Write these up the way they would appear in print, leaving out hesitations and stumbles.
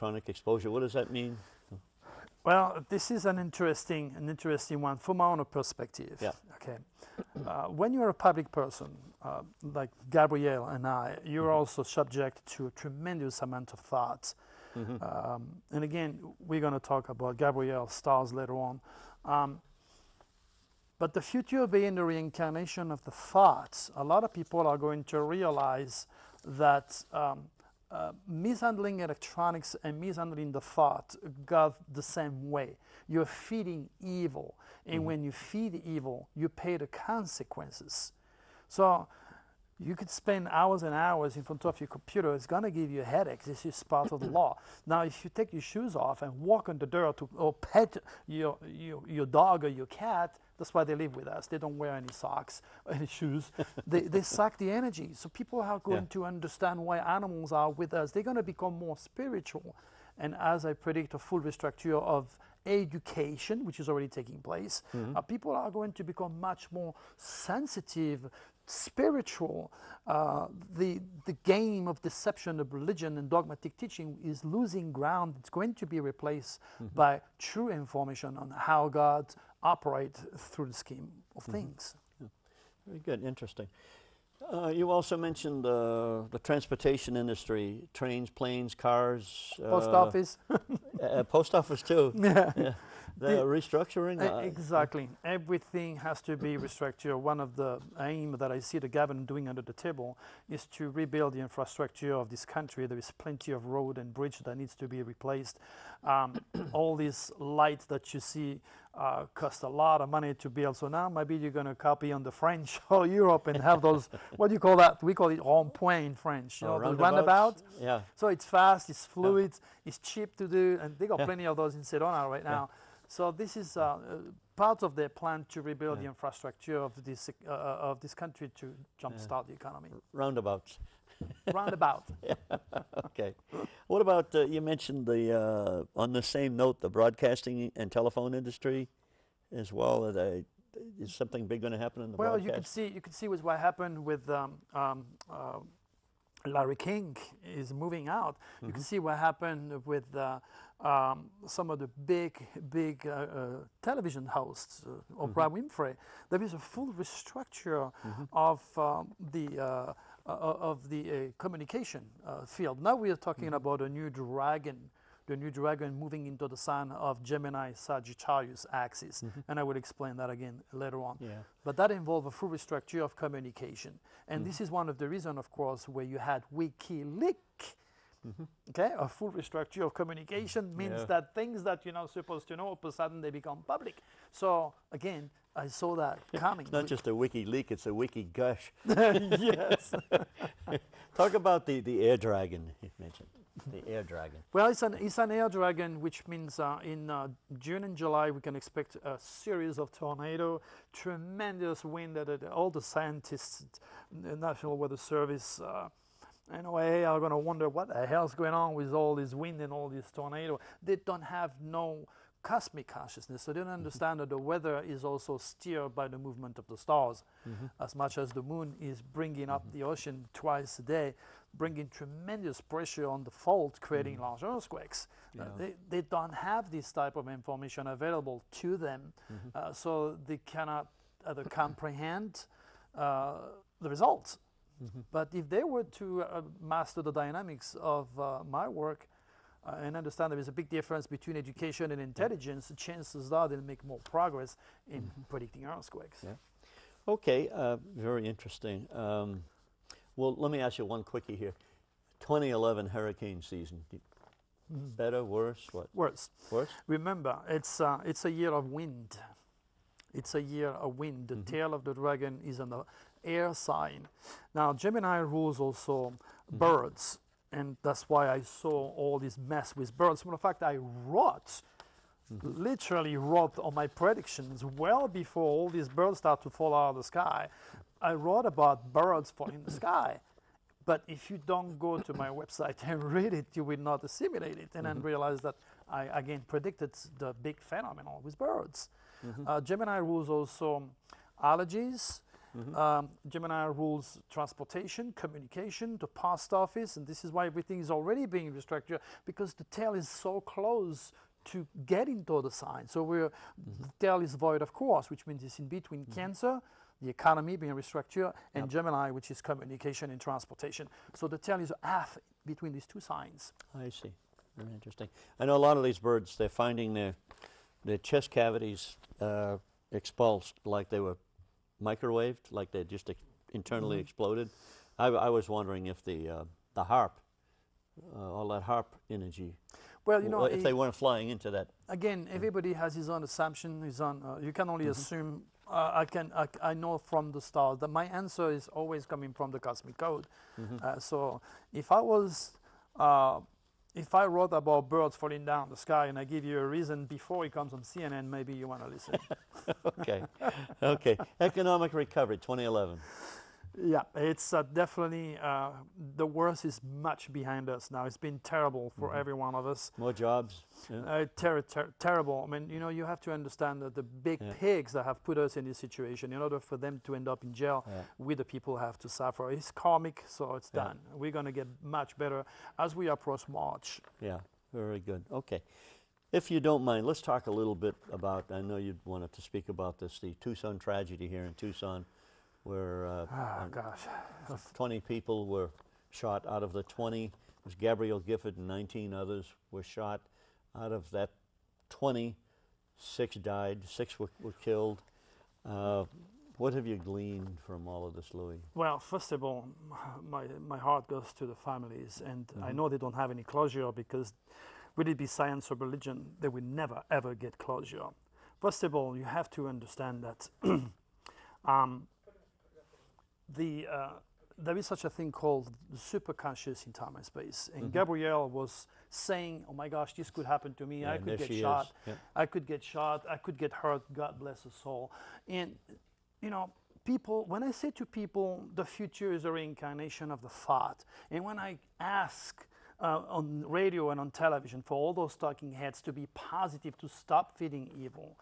electronic exposure. What does that mean? Well, this is an interesting one from my own perspective. Yeah. Okay. When you're a public person, like Gabrielle and I, you're also subject to a tremendous amount of thoughts. And again, we're going to talk about Gabrielle's stars later on. But the future being the reincarnation of the thoughts, a lot of people are going to realize that mishandling electronics and mishandling the thought go the same way. You're feeding evil, and when you feed evil, you pay the consequences. So you could spend hours and hours in front of your computer. It's going to give you a headache. This is part of the law. Now, if you take your shoes off and walk on the dirt or pet your dog or your cat, that's why they live with us. They don't wear any socks or any shoes. They suck the energy. So people are going to understand why animals are with us. They're going to become more spiritual. And as I predict, a full restructure of education, which is already taking place, people are going to become much more sensitive, spiritual. The game of deception of religion and dogmatic teaching is losing ground. It's going to be replaced by true information on how God operates through the scheme of things. Yeah. Very good, interesting. You also mentioned the transportation industry, trains, planes, cars. Post office. Post office too. Yeah. The restructuring? Exactly. Everything has to be restructured. One of the aims that I see the government doing under the table is to rebuild the infrastructure of this country. There is plenty of road and bridge that needs to be replaced. All these lights that you see cost a lot of money to build. So now maybe you're going to copy on the French or Europe and have those, what do you call that? We call it rond-point in French. You know, the roundabout. Yeah. So it's fast, it's fluid, it's cheap to do, and they got plenty of those in Sedona right now. So this is part of their plan to rebuild the infrastructure of this country to jumpstart the economy. Roundabouts. Roundabout. Okay. What about, you mentioned the, on the same note, the broadcasting and telephone industry as well. Is something big going to happen in the broadcast? Well, you could see what happened with Larry King is moving out. You can see what happened with some of the big television hosts, Oprah Winfrey. There is a full restructure of the communication field. Now we are talking about a new dragon. The new dragon moving into the sign of Gemini Sagittarius axis, and I will explain that again later on. But that involves a full restructure of communication, and this is one of the reasons, of course, where you had WikiLeaks. Okay, a full restructure of communication means that things that you're not supposed to know, all of a sudden they become public. So again, I saw that coming. It's not just a wiki leak; it's a wiki gush. Yes. Talk about the air dragon you mentioned. The air dragon. Well, it's an air dragon, which means in June and July we can expect a series of tornadoes, tremendous wind that all the scientists, the National Weather Service, NOAA are going to wonder what the hell's going on with all this wind and all these tornadoes. They don't have no cosmic consciousness, so they don't understand that the weather is also steered by the movement of the stars. As much as the moon is bringing up the ocean twice a day, bringing tremendous pressure on the fault, creating large earthquakes. They don't have this type of information available to them, so they cannot either comprehend the results. But if they were to master the dynamics of my work and understand there is a big difference between education and intelligence, chances are they'll make more progress in predicting earthquakes. Okay, very interesting. Well, let me ask you one quickie here. 2011 hurricane season. Better, worse, what? Worse. Worse? Remember, it's a year of wind. It's a year of wind. The tail of the dragon is on the air sign. Now, Gemini rules also birds, and that's why I saw all this mess with birds. Matter of fact, I wrote, literally wrote on my predictions well before all these birds start to fall out of the sky. I wrote about birds falling in the sky. But if you don't go to my website and read it, you will not assimilate it and then realize that I, again, predicted the big phenomenon with birds. Gemini rules also allergies Gemini rules transportation, communication, the post office, and this is why everything is already being restructured, because the tail is so close to get into the sign. So the tail is void of course, which means it's in between Cancer, the economy being restructured, and Gemini, which is communication and transportation. So the tail is half between these two signs. I see. Very interesting. I know a lot of these birds, they're finding their chest cavities expulsed like they were microwaved, like they just internally exploded. I was wondering if the harp, all that harp energy, well, you know, if they weren't flying into that. Again, everybody has his own assumption. His own. You can only assume. I know from the start that my answer is always coming from the cosmic code. So if I was, if I wrote about birds falling down the sky and I give you a reason before it comes on CNN, maybe you want to listen. Okay, okay. Economic recovery, 2011. Yeah, it's definitely, the worst is much behind us now. It's been terrible for every one of us. More jobs. Yeah. Terrible. I mean, you know, you have to understand that the big pigs that have put us in this situation, in order for them to end up in jail, we the people have to suffer. It's karmic, so it's done. We're going to get much better as we approach March. Yeah, very good. Okay. If you don't mind, let's talk a little bit about, I know you wanted to speak about this, the Tucson tragedy here in Tucson, where 20 people were shot. Out of the 20, it was Gabrielle Gifford and 19 others were shot. Out of that 20, 6 died, 6 were killed. What have you gleaned from all of this, Louis? Well, first of all, my heart goes to the families, and I know they don't have any closure, because would it be science or religion, they will never ever get closure. First of all, you have to understand that there is such a thing called the superconscious in time and space. And Gabrielle was saying, oh my gosh, this could happen to me. I could get shot. I could get shot. I could get hurt. God bless her soul. And, you know, people, when I say to people, the future is a reincarnation of the thought. And when I ask on radio and on television for all those talking heads to be positive, to stop feeding evil,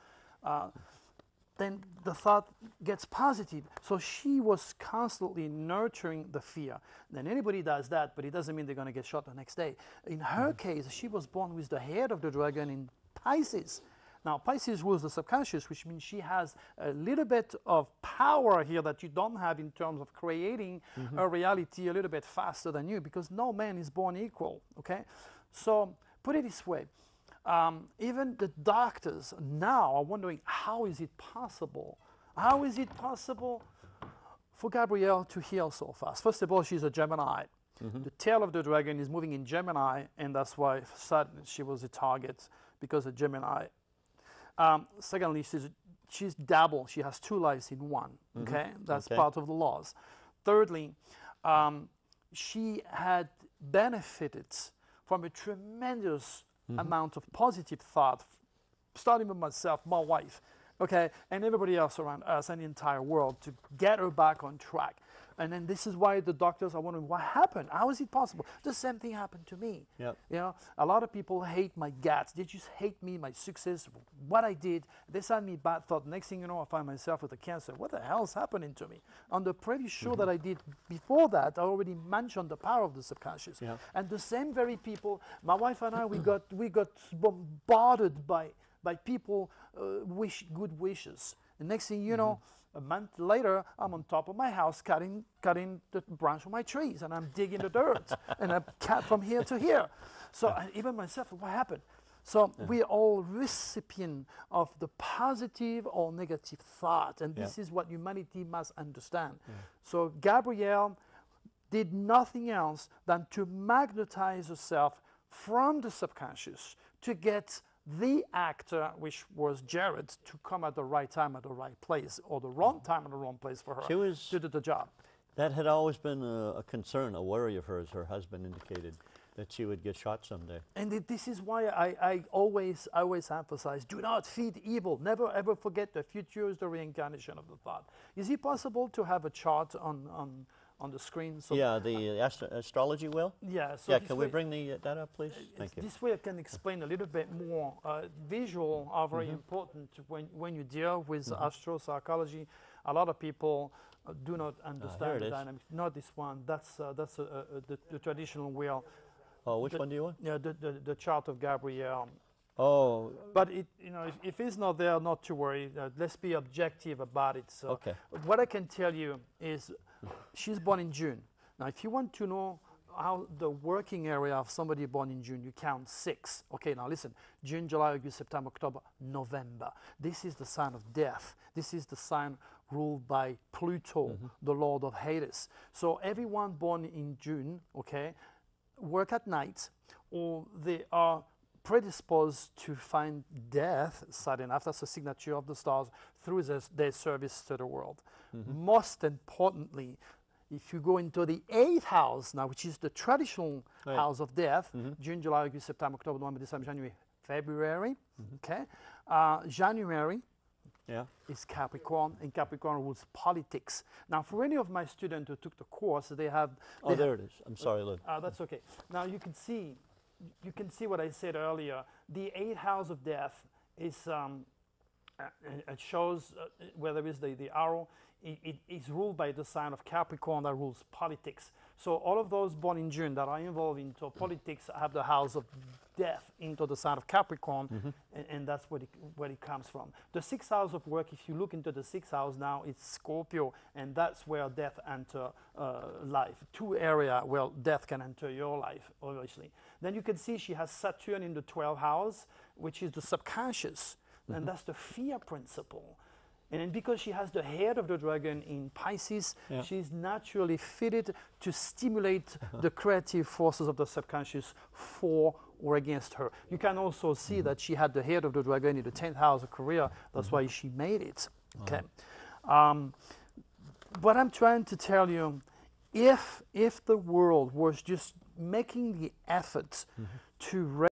then the thought gets positive. So she was constantly nurturing the fear. Then anybody does that, but it doesn't mean they're going to get shot the next day. In her case, she was born with the head of the dragon in Pisces. Now, Pisces rules the subconscious, which means she has a little bit of power here that you don't have in terms of creating a reality a little bit faster than you, because no man is born equal, okay? So put it this way. Even the doctors now are wondering, how is it possible? How is it possible for Gabrielle to heal so fast? First of all, she's a Gemini. The tail of the dragon is moving in Gemini, and that's why suddenly she was a target, because of Gemini. Secondly, she's double. She has 2 lives in one. Okay, that's part of the laws. Thirdly, she had benefited from a tremendous amount of positive thought, starting with myself, my wife, okay, and everybody else around us and the entire world, to get her back on track. And then this is why the doctors are wondering, what happened? How is it possible? The same thing happened to me. You know, a lot of people hate my guts. They just hate me, my success, what I did. They send me bad thought. Next thing you know, I find myself with a cancer. What the hell is happening to me? On the previous show that I did before that, I already mentioned the power of the subconscious. And the same very people, my wife and I, we got bombarded by people good wishes. The next thing you know, a month later, I'm on top of my house cutting the branch of my trees, and I'm digging the dirt, and I cut from here to here. So even myself, what happened? So we're all recipient of the positive or negative thought, and this is what humanity must understand. So Gabrielle did nothing else than to magnetize herself from the subconscious to get the actor, which was Jared, to come at the right time at the right place, or the wrong time at the wrong place for her to do the job. That had always been a concern, a worry of hers. Her husband indicated that she would get shot someday. And this is why I always emphasize, do not feed evil. Never ever forget the future is the reincarnation of the thought. Is it possible to have a chart on on the screen. So yeah, the astrology wheel. yeah. So Yeah, this can way, we bring that up, please? Thank you. this way I can explain a little bit more. Visual are very important when you deal with astropsychology. A lot of people do not understand it the is. dynamics. Not this one. That's the traditional wheel. Oh, which one do you want? Yeah, the chart of Gabriel. Oh, But it, you know, if it's not there, not to worry. Let's be objective about it. So okay. what I can tell you is, she's born in June. Now, if you want to know how the working area of somebody born in June, you count 6. Okay, now listen: June, July, August, September, October, November. This is the sign of death. This is the sign ruled by Pluto, the Lord of Hades. So everyone born in June, okay, work at night, or they are predisposed to find death sudden after the signature of the stars through their service to the world. Most importantly, if you go into the 8th house now, which is the traditional house of death, June, July, August, September, October, November, December, January, February, okay, January is Capricorn, and Capricorn rules politics. Now, for any of my students who took the course, they have... Oh, there it is. I'm sorry, Lou. That's okay. Now, you can see what I said earlier. The 8th house of death is, it shows where there is the arrow. It is ruled by the sign of Capricorn that rules politics. So all of those born in June that are involved into politics have the house of death into the sign of Capricorn, and that's where it comes from. The 6th house of work, if you look into the 6th house now, it's Scorpio, and that's where death enter life. 2 areas where death can enter your life, obviously. Then you can see she has Saturn in the 12th house, which is the subconscious, and that's the fear principle. And then because she has the head of the dragon in Pisces, she's naturally fitted to stimulate the creative forces of the subconscious for or against her. You can also see that she had the head of the dragon in the 10th house of career. That's why she made it. Okay. What I'm trying to tell you, if the world was just making the effort to